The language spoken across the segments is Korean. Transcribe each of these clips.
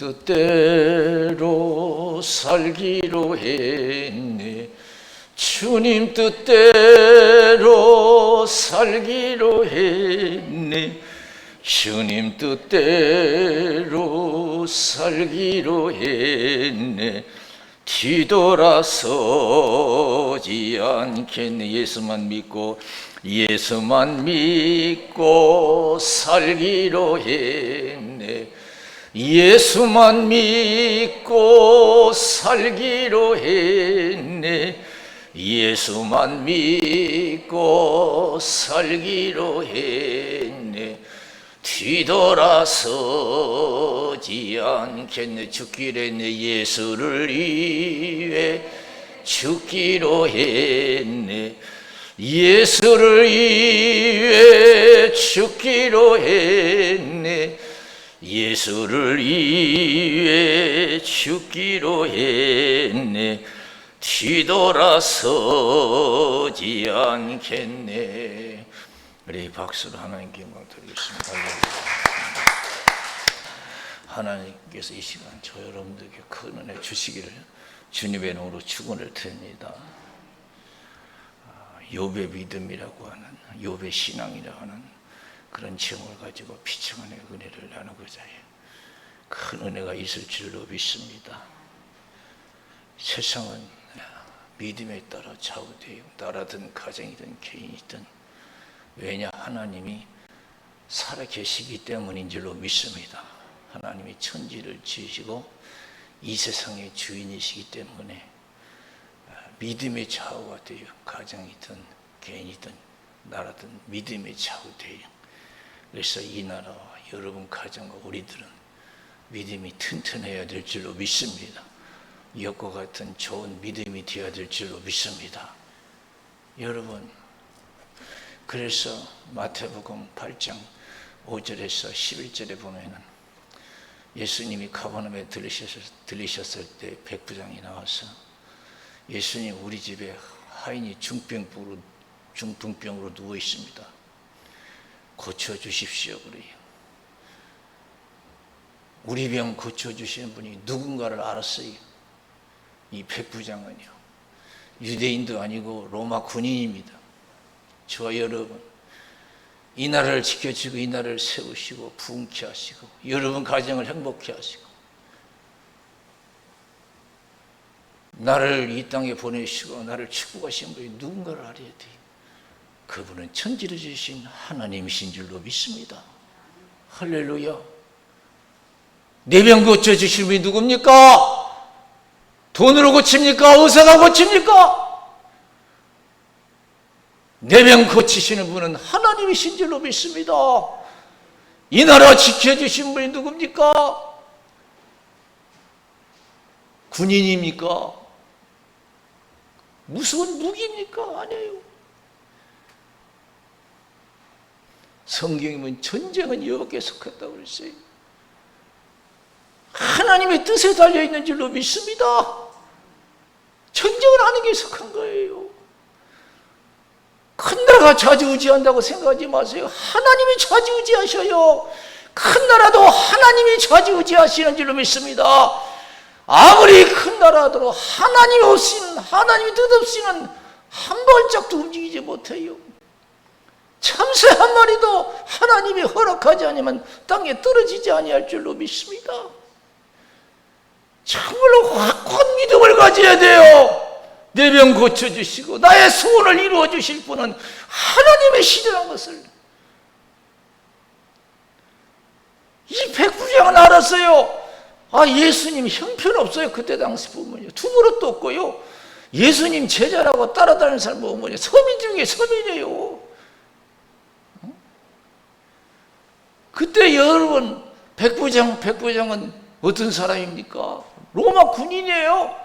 뜻대로 살기로 했네. 주님 뜻대로 살기로 했네. 주님 뜻대로 살기로 했네. 뒤돌아서지 않겠네. 예수만 믿고 살기로 했네. 예수만 믿고 살기로 했네. 예수만 믿고 살기로 했네. 뒤돌아서지 않겠네. 죽기로 했네. 예수를 위해 죽기로 했네. 예수를 위해 죽기로 했네. 예수를 위해 죽기로 했네. 뒤돌아서지 않겠네. 우리 박수로 하나님께 영광 드리겠습니다. 하나님께서 이 시간 저 여러분들에게 큰 은혜 주시기를 주님의 이름으로 축원을 드립니다. 욥의 믿음이라고 하는, 욥의 신앙이라고 하는 그런 제목을 가지고 피청한의 은혜를 나누고자 해요. 큰 은혜가 있을 줄로 믿습니다. 세상은 믿음에 따라 좌우되어 나라든 가정이든 개인이든, 왜냐? 하나님이 살아계시기 때문인 줄로 믿습니다. 하나님이 천지를 지으시고 이 세상의 주인이시기 때문에 믿음의 좌우가 되어 가정이든 개인이든 나라든 믿음의 좌우되어, 그래서 이 나라와 여러분 가정과 우리들은 믿음이 튼튼해야 될 줄로 믿습니다. 욥과 같은 좋은 믿음이 되어야 될 줄로 믿습니다. 여러분, 그래서 마태복음 8장 5절에서 11절에 보면은 예수님이 가버나움에 들리셨을 때 백부장이 나와서 예수님, 우리 집에 하인이 중풍병으로 누워 있습니다. 고쳐주십시오 그래요. 우리 병 고쳐주시는 분이 누군가를 알았어요. 이 백부장은요, 유대인도 아니고 로마 군인입니다. 저와 여러분, 이 나라를 지켜주고 이 나라를 세우시고 부흥케 하시고 여러분 가정을 행복케 하시고 나를 이 땅에 보내시고 나를 축복하신 분이 누군가를 알아야 돼요. 그분은 천지를 지으신 하나님이신 줄로 믿습니다. 할렐루야. 내 병 고쳐주실 분이 누굽니까? 돈으로 고칩니까? 의사가 고칩니까? 내 병 고치시는 분은 하나님이신 줄로 믿습니다. 이 나라 지켜주신 분이 누굽니까? 군인입니까? 무서운 무기입니까? 아니에요. 성경에 보면 전쟁은 여호와께 속했다고 그랬어요. 하나님의 뜻에 달려있는 줄로 믿습니다. 전쟁을 하는 게 속한 거예요. 큰 나라가 좌지우지한다고 생각하지 마세요. 하나님이 좌지우지하셔요. 큰 나라도 하나님이 좌지우지하시는 줄로 믿습니다. 아무리 큰 나라도 하나님이 없이는, 하나님이 뜻 없이는 한 발짝도 움직이지 못해요. 참새 한 마리도 하나님이 허락하지 않으면 땅에 떨어지지 아니할 줄로 믿습니다. 정말로 확고한 믿음을 가져야 돼요. 내 병 고쳐주시고 나의 소원을 이루어주실 분은 하나님이시라는 것을 이 백부장은 알았어요. 예수님 형편없어요. 그때 당시 보면요, 두 그릇도 없고요, 예수님 제자라고 따라다니는 사람 보면 서민 중에 서민이에요. 그때 여러분, 백부장은 어떤 사람입니까? 로마 군인이에요.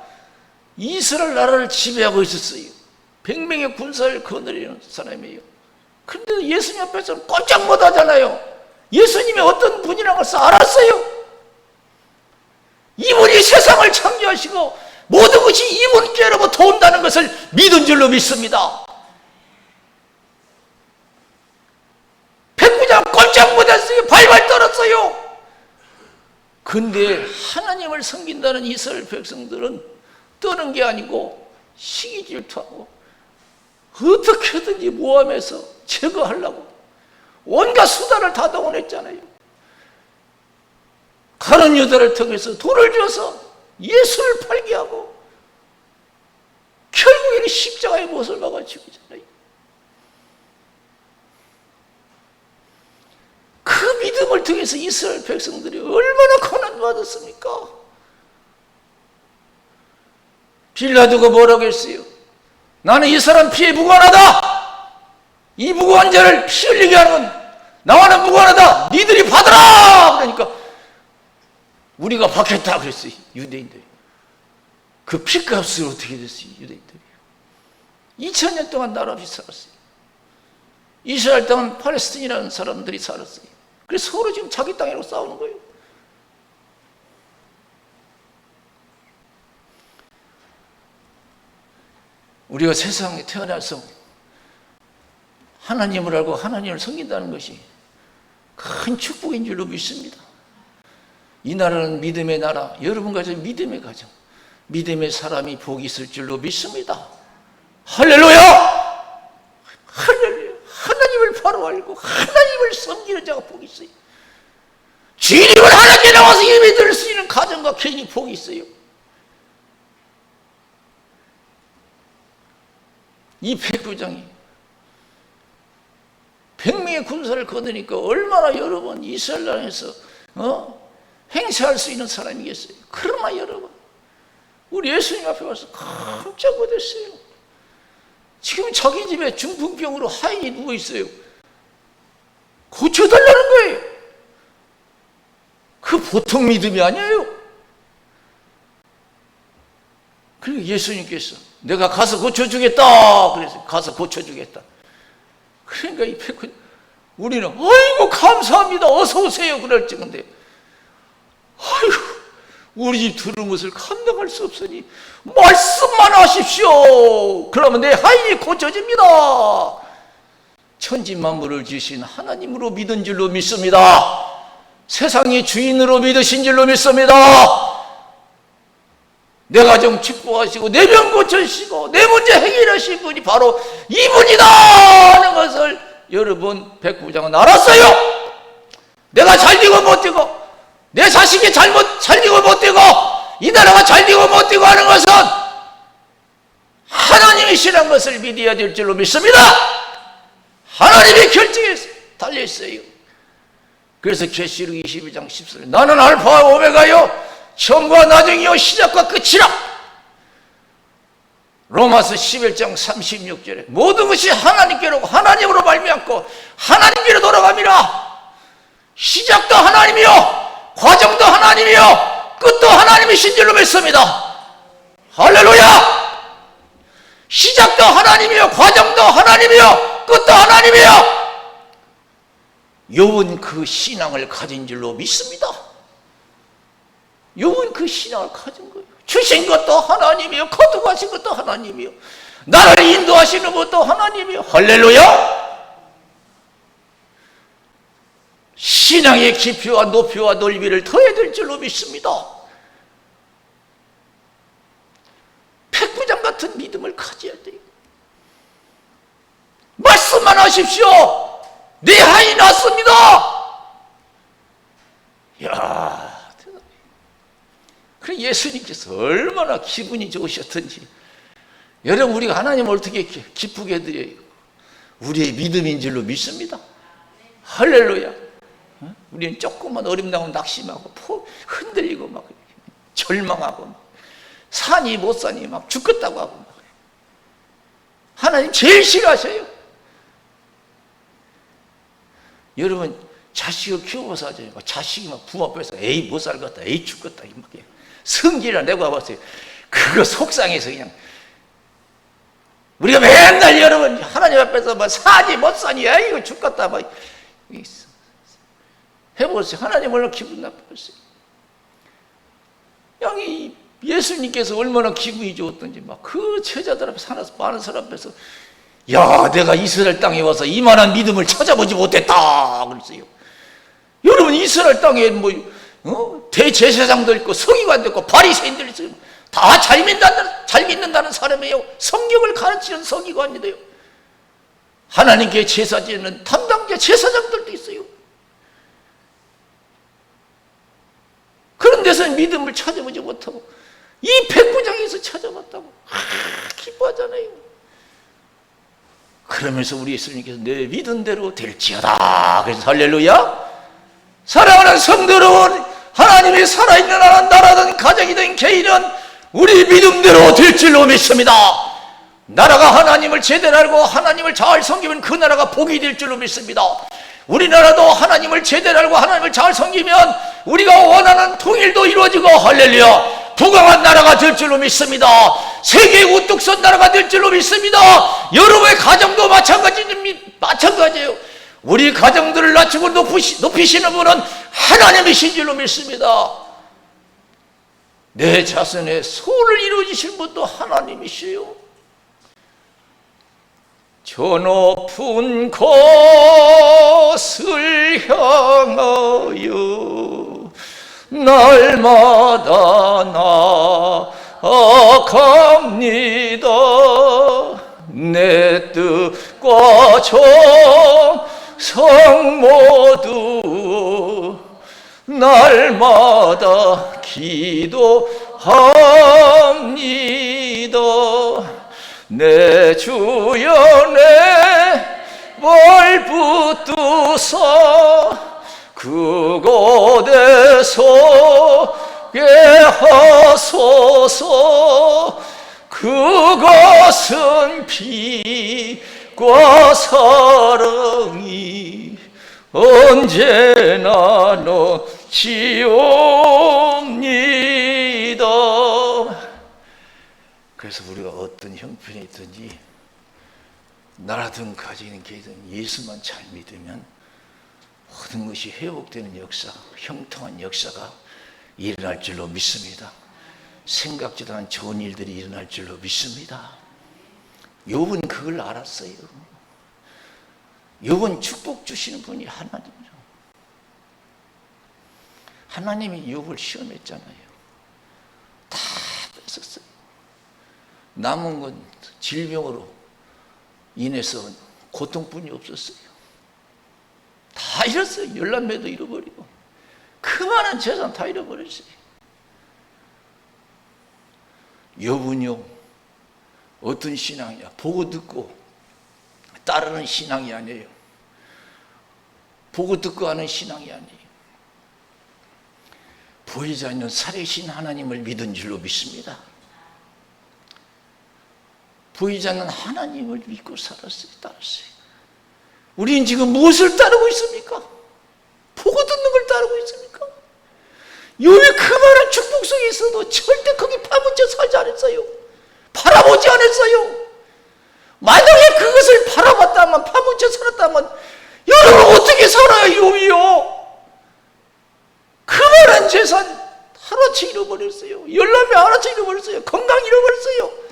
이스라엘 나라를 지배하고 있었어요. 100명의 군사를 거느리는 사람이에요. 그런데 예수님 앞에서는 꼼짝 못하잖아요. 예수님이 어떤 분이라는 것을 알았어요. 이분이 세상을 창조하시고 모든 것이 이분께로부터 도운다는 것을 믿은 줄로 믿습니다. 백부장 꼼짝 못했어요. 발발 떨었어요. 근데 하나님을 섬긴다는 이스라엘 백성들은 떠는 게 아니고 시기 질투하고 어떻게든지 모함해서 제거하려고 온갖 수단을 다 동원했잖아요. 가룟 유다를 통해서 돈을 줘서 예수를 팔게 하고 결국에는 십자가의 못을 박아 죽이잖아요. 그 믿음을 통해서 이스라엘 백성들이 얼마나 고난받았습니까? 빌라도가 뭐라고 했어요? 나는 이 사람 피에 무관하다. 이 무고한 자를 피 흘리게 하는 건 나와는 무관하다. 니들이 받아라. 그러니까 우리가 받겠다 그랬어요. 유대인들이. 그 피값을 어떻게 됐어요? 유대인들이. 2000년 동안 나라 없이 살았어요. 이스라엘 땅은 팔레스틴이라는 사람들이 살았어요. 그래서 서로 지금 자기 땅이라고 싸우는 거예요. 우리가 세상에 태어나서 하나님을 알고 하나님을 섬긴다는 것이 큰 축복인 줄로 믿습니다. 이 나라는 믿음의 나라, 여러분 가정 믿음의 가정, 믿음의 사람이 복이 있을 줄로 믿습니다. 할렐루야! 할렐루야! 하나님을 바로 알고 하나님을 섬기는 자가 복이 있어요. 주님을 하나님께 나와서 예배 드릴 수 있는 가정과 개인이 복이 있어요. 이 백부장이 100명의 군사를 거두니까 얼마나 여러분 이스라엘 땅에서 행세할 수 있는 사람이겠어요. 그러나 여러분 우리 예수님 앞에 와서 깜짝 놀랐어요. 지금 자기 집에 중풍병으로 하인이 누워있어요. 고쳐달라는 거예요. 그 보통 믿음이 아니에요. 그리고 예수님께서 내가 가서 고쳐주겠다. 그래서 가서 고쳐주겠다. 그러니까 이 백군 우리는 아이고 감사합니다. 어서 오세요. 그럴 적인데 아이고 우리 집 들은 것을 감당할 수 없으니 말씀만 하십시오. 그러면 내 하인이 고쳐집니다. 천지 만물을 지으신 하나님으로 믿은 줄로 믿습니다. 세상의 주인으로 믿으신 줄로 믿습니다. 내 가정 축복하시고 내 병 고쳐주시고 내 문제 해결하신 분이 바로 이분이다 하는 것을 여러분 백부장은 알았어요. 내가 잘 되고 못 되고 내 자식이 잘 되고 못 되고 이 나라가 잘 되고 못 되고 하는 것은 하나님이시라는 것을 믿어야 될 줄로 믿습니다. 하나님의 결정에 달려있어요. 그래서 계시록 22장 14절 나는 알파와 오메가요 처음과 나중이요 시작과 끝이라. 로마서 11장 36절에 모든 것이 하나님께로 하나님으로 말미암고 하나님께로 돌아갑니다. 시작도 하나님이요 과정도 하나님이요 끝도 하나님이신 줄로 믿습니다. 할렐루야. 시작도 하나님이요 과정도 하나님이요 끝도 하나님이요. 욥은 그 신앙을 가진 줄로 믿습니다. 욥은 그 신앙을 가진 거예요. 주신 것도 하나님이요 거두가신 것도 하나님이요 나를 인도하시는 것도 하나님이요. 할렐루야. 신앙의 깊이와 높이와 넓이를 더해야 될 줄로 믿습니다. 백부장 같은 믿음을 가져야 돼요. 말씀만 하십시오. 내 하인이 났습니다. 이야, 대단해. 그래 예수님께서 얼마나 기분이 좋으셨던지. 여러분 우리가 하나님을 어떻게 기쁘게 드려요? 우리의 믿음인 줄로 믿습니다. 할렐루야. 우리는 조금만 어림당하면 낙심하고 흔들리고 막 절망하고 막 사니 못 사니 막 죽겠다고 하고 막. 하나님 제일 싫어하셔요. 여러분 자식을 키워서 하잖아요. 자식이 막 부모 앞에서 에이 못 살겠다 에이 죽겠다 막 성질이나 내고 와봤어요. 그거 속상해서 그냥 우리가 맨날 여러분 하나님 앞에서 막 사니 못 사니 에이 죽겠다 막 해보세요. 하나님 얼마나 기분 나쁘겠어요. 양이 예수님께서 얼마나 기분이 좋았던지 막 그 제자들 앞에 많은 사람 앞에서 야 내가 이스라엘 땅에 와서 이만한 믿음을 찾아보지 못했다 그랬어요. 여러분 이스라엘 땅에 뭐 대제사장도 있고 서기관도 있고 바리새인들 있어요. 다 잘 믿는다는 사람이에요. 성경을 가르치는 서기관이래요. 하나님께 제사 지는 담당자 제사장들도 있어요. 그런 데서는 믿음을 찾아보지 못하고 이 백구장에서 찾아봤다고 기뻐하잖아요. 그러면서 우리 예수님께서 내 믿은 대로 될지어다. 그래서 할렐루야. 사랑하는 성도 여러분, 하나님이 살아있는 나라든 가정이든 개인은 우리 믿음대로 될 줄로 믿습니다. 나라가 하나님을 제대로 알고 하나님을 잘 섬기면 그 나라가 복이 될 줄로 믿습니다. 우리나라도 하나님을 제대로 알고 하나님을 잘 섬기면 우리가 원하는 통일도 이루어지고 할렐루야 부강한 나라가 될 줄로 믿습니다. 세계의 우뚝 선 나라가 될 줄로 믿습니다. 여러분의 가정도 마찬가지예요. 우리 가정들을 낮추고 높이시는 분은 하나님이신 줄로 믿습니다. 내 자손의 소원을 이루어주실 분도 하나님이시요. 저 높은 곳을 향하여 날마다 나아갑니다. 내 뜻과 정성 모두 날마다 기도합니다. 내 주연에 뭘 붙드사 그곳에 서게 하소서. 그것은 빛과 사랑이 언제나 넘치옵니다. 그래서 우리가 어떤 형편이 있든지 나라든 가정이든 개든 예수만 잘 믿으면 모든 것이 회복되는 역사, 형통한 역사가 일어날 줄로 믿습니다. 생각지도 않은 좋은 일들이 일어날 줄로 믿습니다. 욥은 그걸 알았어요. 욥은 축복 주시는 분이 하나님이죠. 하나님이 욥을 시험했잖아요. 다 뺏었어요. 남은 건 질병으로 인해서 고통뿐이 없었어요. 다 잃었어요. 열남매도 잃어버리고 그 많은 재산 다 잃어버렸어요. 욥은요 어떤 신앙이야? 보고 듣고 따르는 신앙이 아니에요. 보고 듣고 하는 신앙이 아니에요. 보이지 않는 살아계신 하나님을 믿은 줄로 믿습니다. 보이지 않는 하나님을 믿고 살았어요. 따랐어요. 우리는 지금 무엇을 따르고 있습니까? 보고 듣는 걸 따르고 있습니까? 욥이 그 많은 축복 속에 있어도 절대 거기 파묻혀 살지 않았어요. 바라보지 않았어요. 만약에 그것을 바라봤다면 파묻혀 살았다면 여러분 어떻게 살아요? 욥이요. 그 많은 재산 하루아침에 잃어버렸어요. 열남매 하루아침에 잃어버렸어요. 건강 잃어버렸어요.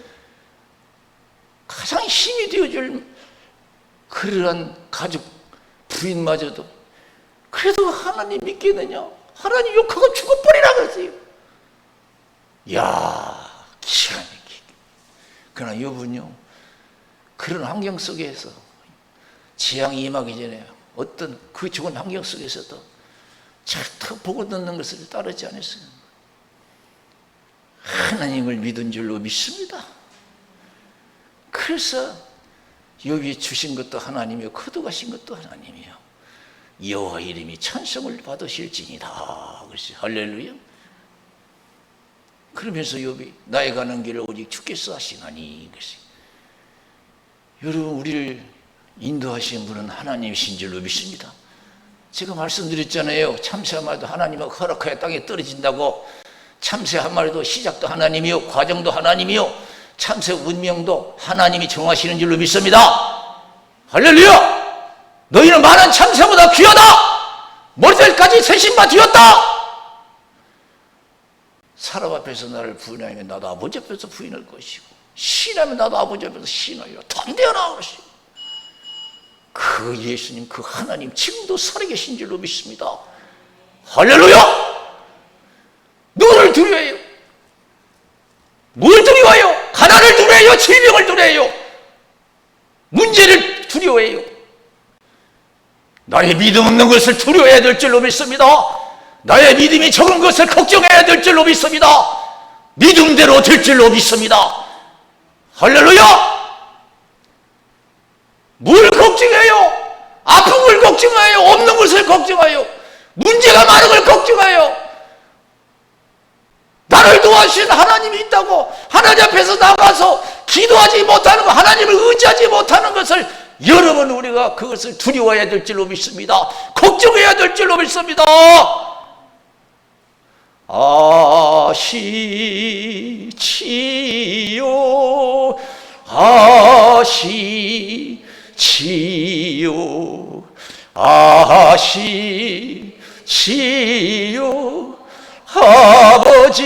가장 힘이 되어줄 그러한 가족 부인마저도 그래도 하나님 믿겠느냐? 하나님 욕하고 죽어버리라 그랬어요. 이야 기가 막히게. 그러나 욥은요 그런 환경 속에서 재앙이 임하기 전에 어떤 그 좋은 환경 속에서도 잘 보고 듣는 것을 따르지 않았어요. 하나님을 믿은 줄로 믿습니다. 그래서 욥이 주신 것도 하나님이요 거두가신 것도 하나님이요 여호와 이름이 찬송을 받으실지니라. 그랬어요. 할렐루야. 그러면서 욥이 나의 가는 길을 오직 주께서 하시나니 그랬어요. 여러분 우리를 인도하시는 분은 하나님이신 줄로 믿습니다. 제가 말씀드렸잖아요. 참새 한 마리도 하나님이 허락하여 땅에 떨어진다고. 참새 한 마리도 시작도 하나님이요 과정도 하나님이요 참새 운명도 하나님이 정하시는 줄로 믿습니다. 할렐루야. 너희는 많은 참새보다 귀하다. 머리털까지 새신바 뒤었다. 사람 앞에서 나를 부인하면 나도 아버지 앞에서 부인할 것이고 신하면 나도 아버지 앞에서 신하여 담대하라 그러시고 그 예수님 그 하나님 지금도 살아계신 줄로 믿습니다. 할렐루야. 두려워해요? 뭘 두려워해요? 가난을 두려워해요? 질병을 두려워해요? 문제를 두려워해요? 나의 믿음 없는 것을 두려워해야 될 줄로 믿습니다. 나의 믿음이 적은 것을 걱정해야 될 줄로 믿습니다. 믿음대로 될 줄로 믿습니다. 할렐루야! 뭘 걱정해요? 아픈 걸 걱정해요? 없는 것을 걱정해요? 문제가 많은 걸 걱정해요? 나를 도와주신 하나님이 있다고 하나님 앞에서 나가서 기도하지 못하는 것, 하나님을 의지하지 못하는 것을 여러분 우리가 그것을 두려워해야 될 줄로 믿습니다. 걱정해야 될 줄로 믿습니다. 아시지요 아시지요 아시지요 아버지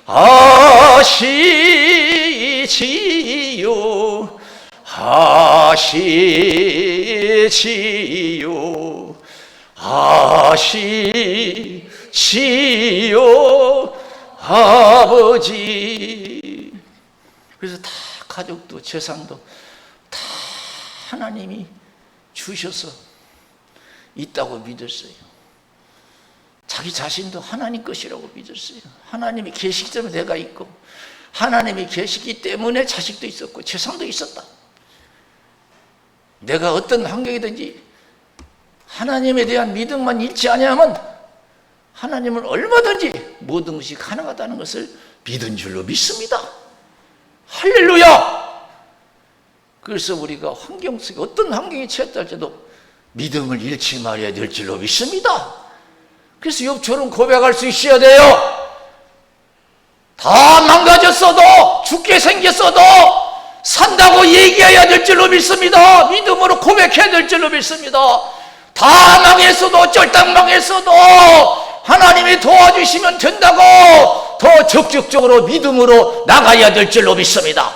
아시지요 아시지요 아시지요 아버지. 그래서 다 가족도 재산도 다 하나님이 주셔서 있다고 믿었어요. 자기 자신도 하나님 것이라고 믿었어요. 하나님이 계시기 때문에 내가 있고, 하나님이 계시기 때문에 자식도 있었고 재산도 있었다. 내가 어떤 환경이든지 하나님에 대한 믿음만 잃지 아니하면 하나님은 얼마든지 모든 것이 가능하다는 것을 믿은 줄로 믿습니다. 할렐루야! 그래서 우리가 환경 속에 어떤 환경에 처했다 할지라도 믿음을 잃지 말아야 될 줄로 믿습니다. 그래서 욥처럼 고백할 수 있어야 돼요. 다 망가졌어도, 죽게 생겼어도 산다고 얘기해야 될 줄로 믿습니다. 믿음으로 고백해야 될 줄로 믿습니다. 다 망했어도, 쫄딱 망했어도 하나님이 도와주시면 된다고 더 적극적으로 믿음으로 나가야 될 줄로 믿습니다.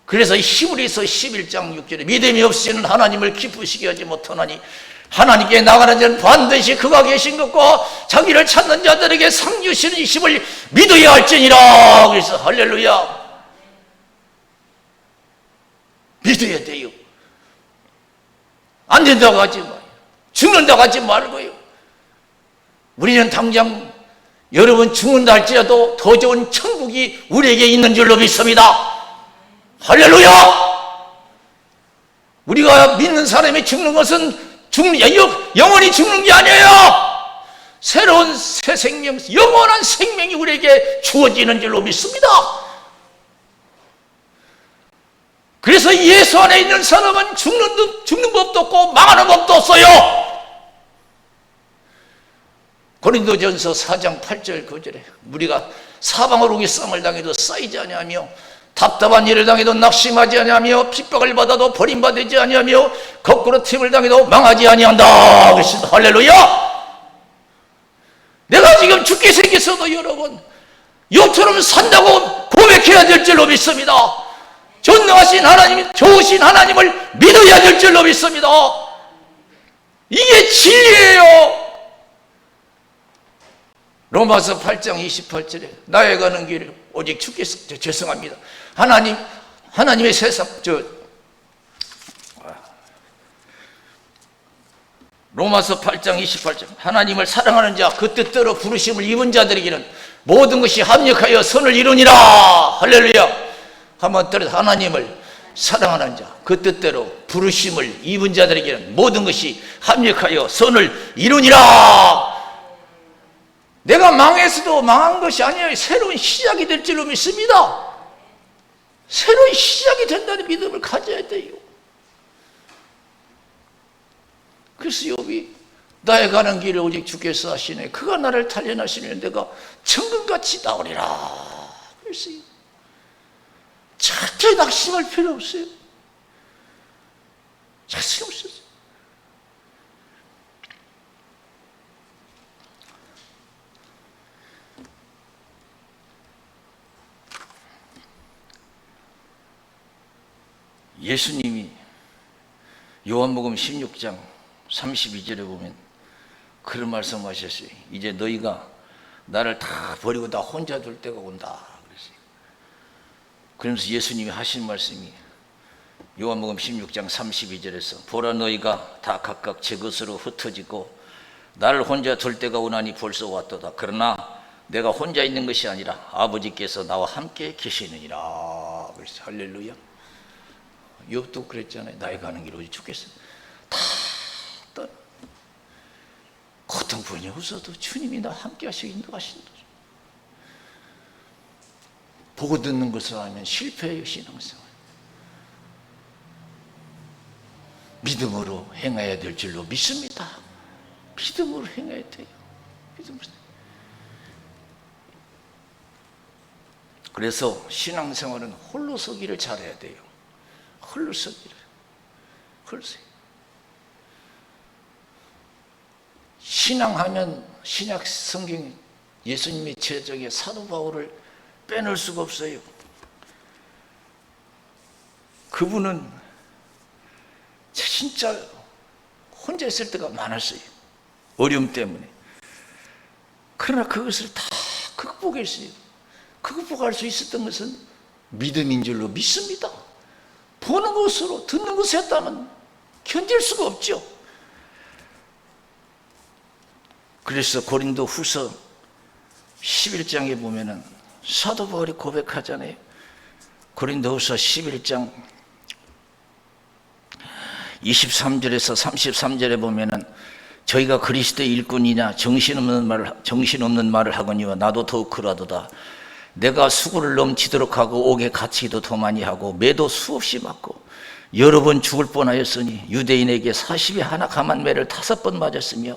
그래서 히브리서 11장 6절에 믿음이 없이는 하나님을 기쁘시게 하지 못하나니 하나님께 나가는 자는 반드시 그가 계신 것과 자기를 찾는 자들에게 상 주시는 이심을 믿어야 할지니라. 그래서 할렐루야, 믿어야 돼요. 안 된다고 하지 마요. 죽는다고 하지 말고요. 우리는 당장 여러분 죽는다 할지라도 더 좋은 천국이 우리에게 있는 줄로 믿습니다. 할렐루야! 우리가 믿는 사람이 죽는 것은 영원히 죽는 게 아니에요. 새로운 새 생명, 영원한 생명이 우리에게 주어지는 줄로 믿습니다. 그래서 예수 안에 있는 사람은 죽는 법도 없고 망하는 법도 없어요. 고린도전서 4장 8절 9절에 우리가 사방으로 오기 싸움을 당해도 쌓이지 아니하며 답답한 일을 당해도 낙심하지 아니하며 핍박을 받아도 버림받지 아니하며 거꾸로 틈을 당해도 망하지 아니한다. 그랬습니다. 할렐루야! 내가 지금 죽게 생겼어도 여러분 욥처럼 산다고 고백해야 될 줄로 믿습니다. 전능하신 하나님, 좋으신 하나님을 믿어야 될 줄로 믿습니다. 이게 진리예요. 로마서 8장 28절에 나의 가는 길을 오직 주께서, 죄송합니다, 하나님의 세상, 로마서 8장 28절 하나님을 사랑하는 자, 그 뜻대로 부르심을 입은 자들에게는 모든 것이 합력하여 선을 이루니라. 할렐루야. 한번 들어서 하나님을 사랑하는 자, 그 뜻대로 부르심을 입은 자들에게는 모든 것이 합력하여 선을 이루니라. 내가 망했어도 망한 것이 아니에요. 새로운 시작이 될 줄로 믿습니다. 새로운 시작이 된다는 믿음을 가져야 돼요. 그래서 욥이 나의 가는 길을 오직 주께서 하시네. 그가 나를 단련하시면 내가 천금같이 나오리라. 그랬어요. 절대 낙심할 필요 없어요. 자신 없었어요. 예수님이 요한복음 16장 32절에 보면 그런 말씀하셨어요. 이제 너희가 나를 다 버리고 나 혼자 둘 때가 온다 그랬어요. 그러면서 예수님이 하신 말씀이 요한복음 16장 32절에서 보라 너희가 다 각각 제 것으로 흩어지고 나를 혼자 둘 때가 오나니 벌써 왔도다. 그러나 내가 혼자 있는 것이 아니라 아버지께서 나와 함께 계시느니라. 그래서 할렐루야. 욥도 그랬잖아요. 나의 가는 길 어디 죽겠어. 다 떠나. 고통분이 없어도 주님이 나 함께 하시고 인도하신다. 보고 듣는 것을 하면 실패해요. 신앙생활. 믿음으로 행해야 될 줄로 믿습니다. 믿음으로 행해야 돼요. 믿음으로. 그래서 신앙생활은 홀로서기를 잘해야 돼요. 홀로서기를. 홀로서기. 신앙하면 신약 성경 예수님의 제적의 사도 바울을 빼놓을 수가 없어요. 그분은 진짜 혼자 있을 때가 많았어요. 어려움 때문에. 그러나 그것을 다 극복했어요. 극복할 수 있었던 것은 믿음인 줄로 믿습니다. 보는 것으로 듣는 것을 했다면 견딜 수가 없죠. 그래서 고린도 후서 11장에 보면은 사도 바울이 고백하잖아요. 고린도 후서 11장 23절에서 33절에 보면은 저희가 그리스도의 일꾼이냐 정신없는 말을 하거니와 나도 더욱 그러하도다. 내가 수고를 넘치도록 하고 옥에 갇히기도 더 많이 하고 매도 수없이 맞고 여러 번 죽을 뻔하였으니 유대인에게 40에 하나 감한 매를 5번 맞았으며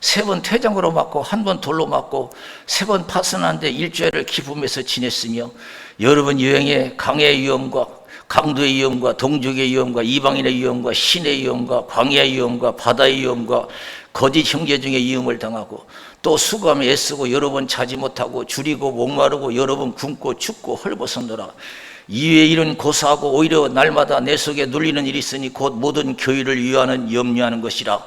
3번 퇴장으로 맞고 1번 돌로 맞고 3번 파선한데 일주일을 기품에서 지냈으며 여러 번 여행에 강의 위험과 강도의 위험과 동족의 위험과 이방인의 위험과 신의 위험과 광야의 위험과 바다의 위험과 거짓 형제 중에 위험을 당하고 또 수고하며 애쓰고 여러 번 자지 못하고 줄이고 목마르고 여러 번 굶고 춥고 헐벗었노라. 이외에 이런 고사하고 오히려 날마다 내 속에 눌리는 일이 있으니 곧 모든 교회를 위하는 염려하는 것이라.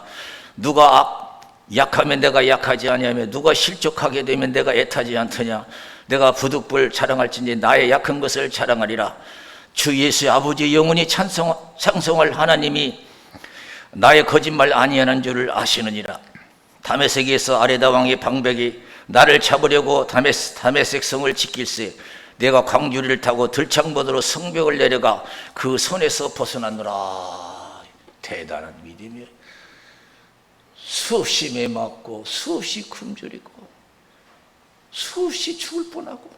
누가 약하면 내가 약하지 아니하며 누가 실족하게 되면 내가 애타지 않더냐. 내가 부득불 자랑할진지 나의 약한 것을 자랑하리라. 주 예수의 아버지 영원히 찬송할 하나님이 나의 거짓말 아니하는 줄을 아시느니라. 다메섹에서 아레다 왕의 방백이 나를 잡으려고 다메섹 성을 지킬세 내가 광주리를 타고 들창번으로 성벽을 내려가 그 손에서 벗어났노라. 대단한 믿음이에요. 수없이 매맞고 수없이 굶주리고 수없이 죽을 뻔하고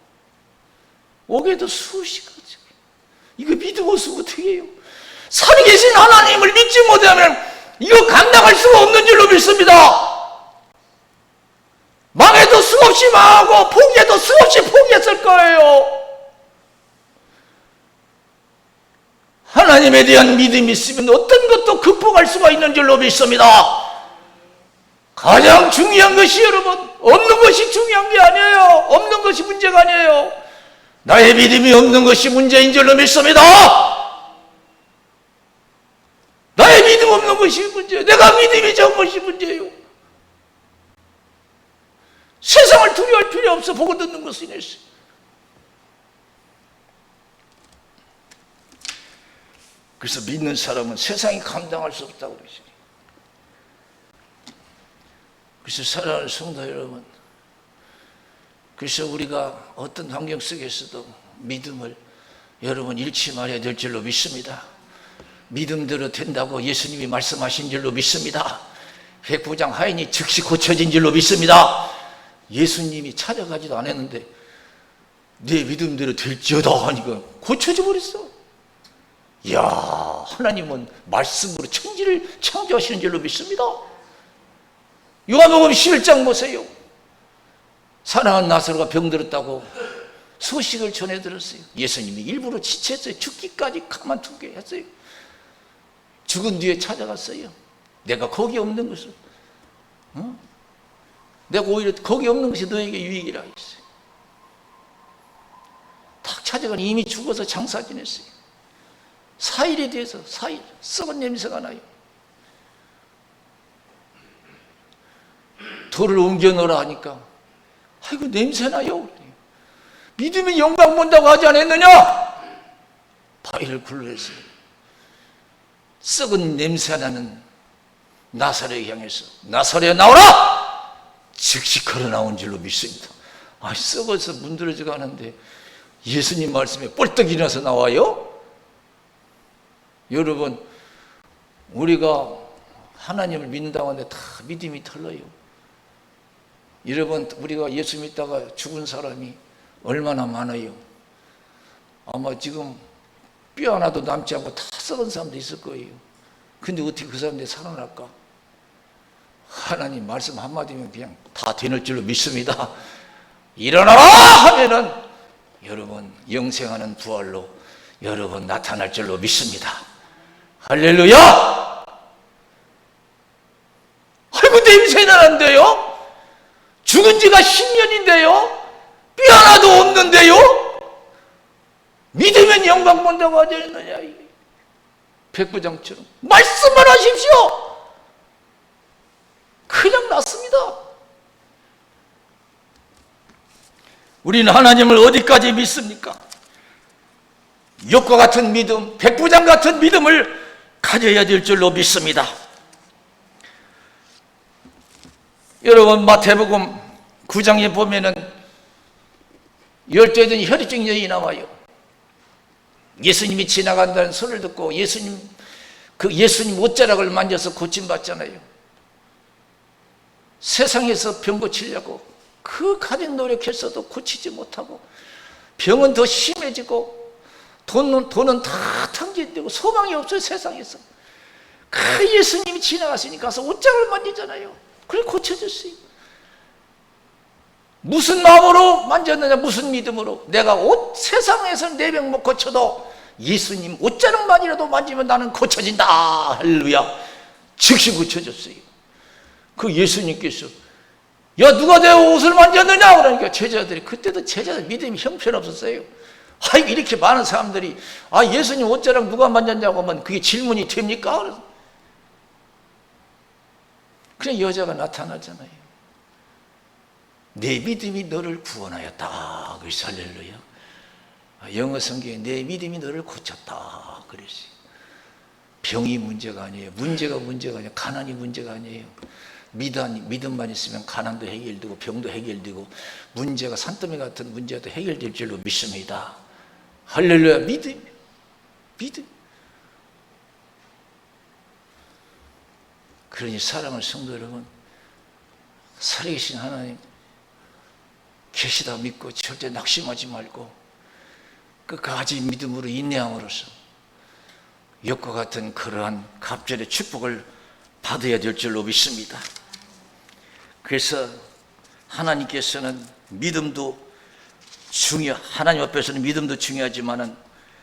옥에도 수없이 가지고 이거 믿음 없으면 어떻게 해요? 살아계신 하나님을 믿지 못하면 이거 감당할 수가 없는 줄로 믿습니다. 망해도 수없이 망하고 포기해도 수없이 포기했을 거예요. 하나님에 대한 믿음이 있으면 어떤 것도 극복할 수가 있는 줄로 믿습니다. 가장 중요한 것이 여러분 없는 것이 중요한 게 아니에요. 없는 것이 문제가 아니에요. 나의 믿음이 없는 것이 문제인 줄로 믿습니다. 나의 믿음 없는 것이 문제예요. 내가 믿음이 적은 것이 문제예요. 세상을 두려워할 필요 없어. 보고 듣는 것이 있어요. 그래서 믿는 사람은 세상이 감당할 수 없다고 그러죠. 그래서 사랑하는 성도 여러분, 그래서 우리가 어떤 환경 속에서도 믿음을 여러분 잃지 말아야 될 줄로 믿습니다. 믿음대로 된다고 예수님이 말씀하신 줄로 믿습니다. 백부장 하인이 즉시 고쳐진 줄로 믿습니다. 예수님이 찾아가지도 않았는데 네 믿음대로 될지어다 하니까 고쳐져 버렸어. 이야, 하나님은 말씀으로 천지를 창조하시는 줄로 믿습니다. 요한복음 11장 보세요. 사랑하는 나사로가 병들었다고 소식을 전해 들었어요. 예수님이 일부러 지체했어요. 죽기까지 가만두게 했어요. 죽은 뒤에 찾아갔어요. 내가 거기 없는 것을 내가 오히려 거기 없는 것이 너에게 유익이라 했어요. 딱 찾아가니 이미 죽어서 장사 지냈어요. 4일에 대해서 4일 썩은 냄새가 나요. 돌을 옮겨 놓으라 하니까 아이고 냄새나요. 믿음이 영광 본다고 하지 않았느냐? 바위를 굴러서 썩은 냄새나는 나사렛을 향해서 나사렛 나오라! 즉시 걸어 나온 줄로 믿습니다. 썩어서 문드러져 가는데 예수님 말씀에 뻘떡 일어나서 나와요? 여러분, 우리가 하나님을 믿는다고 하는데 다 믿음이 틀려요. 여러분, 우리가 예수 믿다가 죽은 사람이 얼마나 많아요. 아마 지금 뼈 하나도 남지 않고 다 썩은 사람도 있을 거예요. 근데 어떻게 그 사람들이 살아날까? 하나님 말씀 한마디면 그냥 다 되는 줄로 믿습니다. 일어나라 하면은 여러분 영생하는 부활로 여러분 나타날 줄로 믿습니다. 할렐루야! 아이고 냄새 나는데요? 죽은 지가 10년인데요? 뼈 하나도 없는데요? 믿으면 영광 본다고 하지 않느냐? 백부장처럼 말씀만 하십시오. 그냥 낫습니다. 우리는 하나님을 어디까지 믿습니까? 욥과 같은 믿음, 백부장 같은 믿음을 가져야 될 줄로 믿습니다. 여러분 마태복음 9장에 보면은 열대된 혈액증 여인이 나와요. 예수님이 지나간다는 소리를 듣고 예수님 옷자락을 만져서 고침받잖아요. 세상에서 병 고치려고 그 가진 노력했어도 고치지 못하고 병은 더 심해지고 돈은 다 탕진되고 소망이 없어요. 세상에서 그 예수님이 지나갔으니까 가서 옷장을 만지잖아요. 그래 고쳐졌어요. 무슨 마음으로 만졌느냐? 무슨 믿음으로? 내가 세상에서 내 병 못 고쳐도 예수님 옷자락만이라도 만지면 나는 고쳐진다. 할렐루야. 즉시 고쳐졌어요. 그 예수님께서 야 누가 내 옷을 만졌느냐? 그러니까 제자들이 그때도 제자들 믿음이 형편없었어요. 아이고 이렇게 많은 사람들이 예수님 옷자락 누가 만졌냐고 하면 그게 질문이 됩니까? 그래서 그냥 여자가 나타나잖아요. 내 믿음이 너를 구원하였다. 그래서 할렐루야. 영어 성경에 내 믿음이 너를 고쳤다. 그랬어요. 병이 문제가 아니에요. 문제가 아니에요. 가난이 문제가 아니에요. 믿음만 있으면 가난도 해결되고 병도 해결되고 문제가 산더미 같은 문제도 해결될 줄로 믿습니다. 할렐루야. 믿음. 그러니 사랑하는 성도 여러분, 살아계신 하나님 계시다 믿고 절대 낙심하지 말고 끝까지 믿음으로 인내함으로써 욥과 같은 그러한 갑절의 축복을 받아야 될 줄로 믿습니다. 그래서 하나님께서는 하나님 앞에서는 믿음도 중요하지만은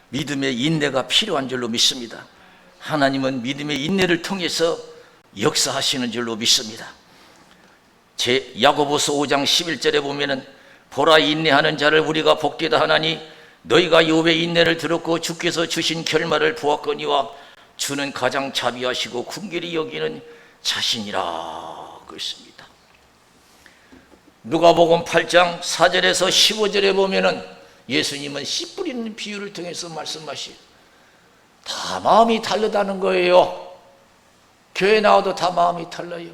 믿음의 인내가 필요한 줄로 믿습니다. 하나님은 믿음의 인내를 통해서 역사하시는 줄로 믿습니다. 야고보서 5장 11절에 보면은 보라 인내하는 자를 우리가 복되다 하나니 너희가 욥의 인내를 들었고 주께서 주신 결말을 보았거니와 주는 가장 자비하시고 긍휼히 여기는 자신이라 그랬습니다. 누가복음 8장 4절에서 15절에 보면은 예수님은 씨 뿌리는 비유를 통해서 말씀하시 다 마음이 다르다는 거예요. 교회 나와도 다 마음이 달라요.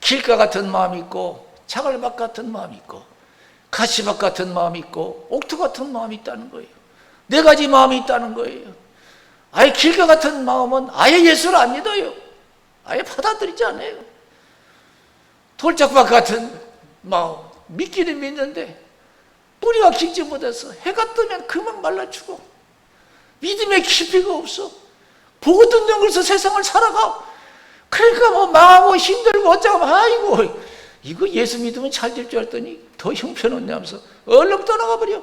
길가 같은 마음이 있고 자갈밭 같은 마음이 있고 가시밭 같은 마음이 있고 옥토 같은 마음이 있다는 거예요. 네 가지 마음이 있다는 거예요. 아예 길가 같은 마음은 아예 예수를 안 믿어요. 아예 받아들이지 않아요. 돌짝밭 같은 마음 믿기는 믿는데 뿌리가 깊지 못해서 해가 뜨면 그만 말라 죽어. 믿음의 깊이가 없어. 보고 듣는 것으로 세상을 살아가. 그러니까 뭐 망하고 힘들고 어쩌고 아이고 이거 예수 믿으면 잘 될 줄 알았더니 더 형편없네 하면서 얼른 떠나가 버려.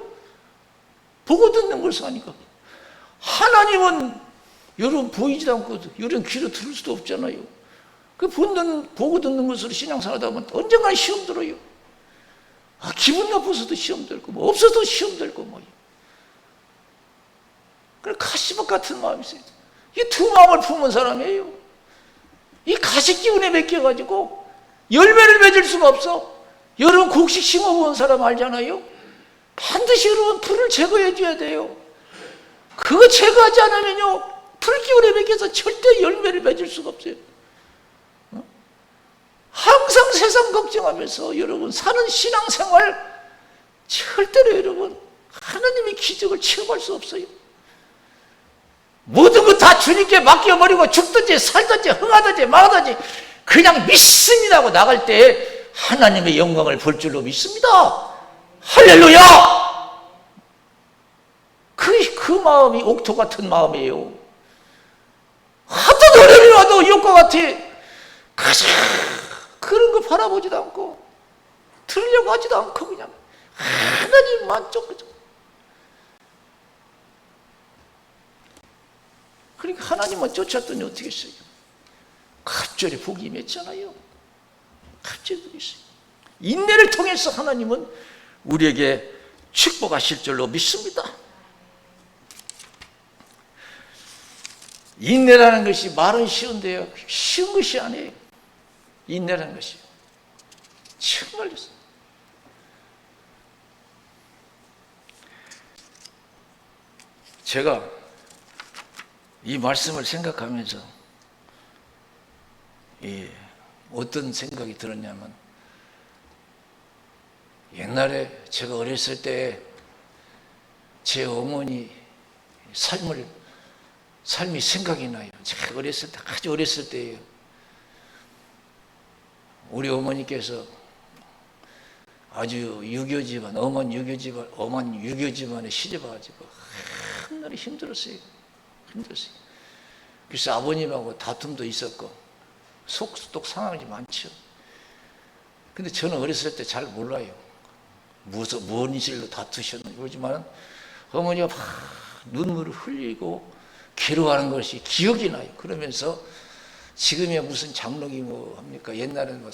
보고 듣는 것을 하니까. 하나님은 여러분 보이지도 않고 여러분 귀로 들을 수도 없잖아요. 그 보고 듣는 것으로 신앙생활하다 보면 언젠가는 시험 들어요. 기분 나빠서도 시험 들고 뭐 없어도 시험 들고 뭐. 그래 가시밭 같은 마음이 있어요. 이 두 마음을 품은 사람이에요. 이 가시 기운에 맡겨가지고 열매를 맺을 수가 없어. 여러분 곡식 심어본 사람 알잖아요. 반드시 여러분 풀을 제거해 줘야 돼요. 그거 제거하지 않으면요 풀기울에 맺혀서 절대 열매를 맺을 수가 없어요. 항상 세상 걱정하면서 여러분 사는 신앙생활 절대로 여러분 하나님의 기적을 체험할 수 없어요. 모든 거 다 주님께 맡겨버리고 죽든지 살든지 흥하든지 망하든지 그냥 믿습니다 하고 나갈 때 하나님의 영광을 볼 줄로 믿습니다. 할렐루야! 그 마음이 옥토 같은 마음이에요. 어떤 어려움이 와도 이것과 같아. 그런 거 바라보지도 않고 들으려고 하지도 않고 그냥 하나님만 쫓고. 그러니까 하나님만 쫓았더니 어떻게 했어요? 갑절에 복이 맺잖아요. 갑절에 복이 있어요. 인내를 통해서 하나님은 우리에게 축복하실 줄로 믿습니다. 인내라는 것이 말은 쉬운데요 쉬운 것이 아니에요. 인내라는 것이 정말 제가 이 말씀을 생각하면서 어떤 생각이 들었냐면 옛날에 제가 어렸을 때 제 어머니 삶이 생각이 나요. 제가 어렸을 때 아주 어렸을 때예요. 우리 어머니께서 아주 유교 집안, 엄한 유교 집안에 시집 와가지고 한날이 힘들었어요. 그래서 아버님하고 다툼도 있었고 속속 상황이 많죠. 근데 저는 어렸을 때 잘 몰라요. 무슨 일로 다투셨는지 모르지만 어머니가 막 눈물을 흘리고 괴로워하는 것이 기억이 나요. 그러면서 지금이야 무슨 장롱이 뭐 합니까? 옛날에는 뭐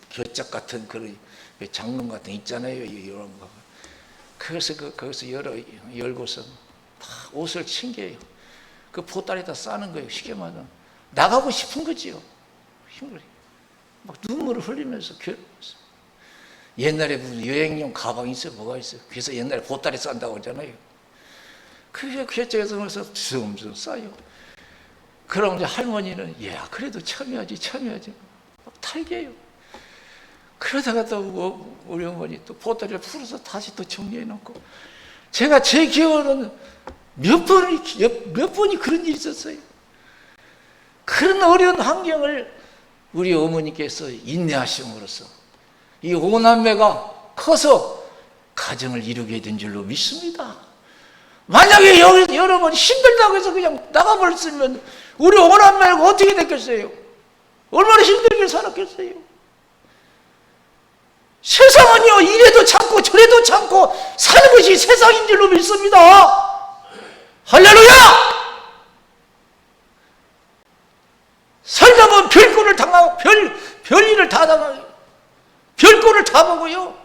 곁짝 같은 그런 장롱 같은 거 있잖아요. 이런 거. 그래서 거기서 열고서 다 옷을 챙겨요. 그 보따리에다 싸는 거예요. 쉽게 말하면 나가고 싶은 거지요. 힘들어요. 막 눈물을 흘리면서 괴로웠어요. 옛날에 무슨 여행용 가방 있어요? 뭐가 있어요? 그래서 옛날에 보따리 싼다고 하잖아요. 그래서 그쪽에서 듬듬 싸요. 그럼 이제 할머니는 그래도 참여하지 막 탈게요. 그러다가 또 우리 어머니 또 보따리를 풀어서 다시 또 정리해 놓고 제가 제 기억으로는 몇 번이 그런 일이 있었어요. 그런 어려운 환경을 우리 어머니께서 인내하심으로써 이 오남매가 커서 가정을 이루게 된 줄로 믿습니다. 만약에 여러분 힘들다고 해서 그냥 나가버렸으면 우리 오남매가 어떻게 됐겠어요? 얼마나 힘들게 살았겠어요? 세상은요 이래도 참고 저래도 참고 사는 것이 세상인 줄로 믿습니다. 할렐루야! 살다 보면 별꼴을 당하고 별일을 다 당하고 별꼴을 다 보고요.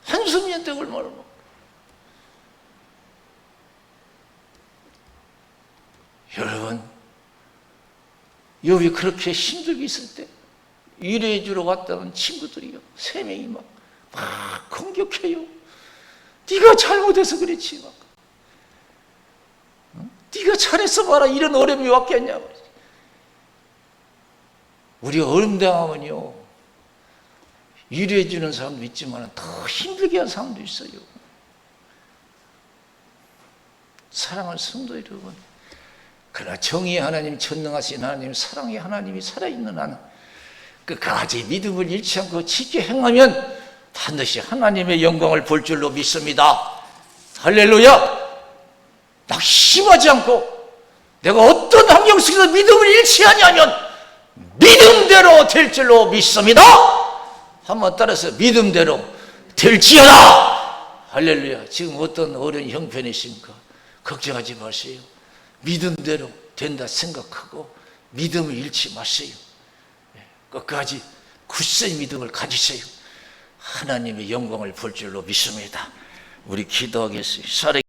한숨이한테 얼마나 먹고. 여러분 욥이 그렇게 힘들게 있을 때 일해 주러 왔다는 친구들이요 3명이 막 공격해요. 네가 잘못해서 그렇지 막. 네가 잘했어 봐라 이런 어려움이 왔겠냐고. 우리 어려움 당하면요 일해 주는 사람도 있지만 더 힘들게 한 사람도 있어요. 사랑하는 성도 여러분, 그러나 정의의 하나님, 전능하신 하나님, 사랑의 하나님이 살아있는 하나님, 끝까지 믿음을 잃지 않고 지켜 행하면 반드시 하나님의 영광을 볼 줄로 믿습니다. 할렐루야! 낙심하지 않고 내가 어떤 환경 속에서 믿음을 잃지 아니하면 믿음대로 될 줄로 믿습니다. 한번 따라서 믿음대로 될지어다. 할렐루야. 지금 어떤 어려운 형편이 있습니까? 걱정하지 마세요. 믿음대로 된다 생각하고 믿음을 잃지 마세요. 끝까지 굳세게 믿음을 가지세요. 하나님의 영광을 볼 줄로 믿습니다. 우리 기도하겠습니다.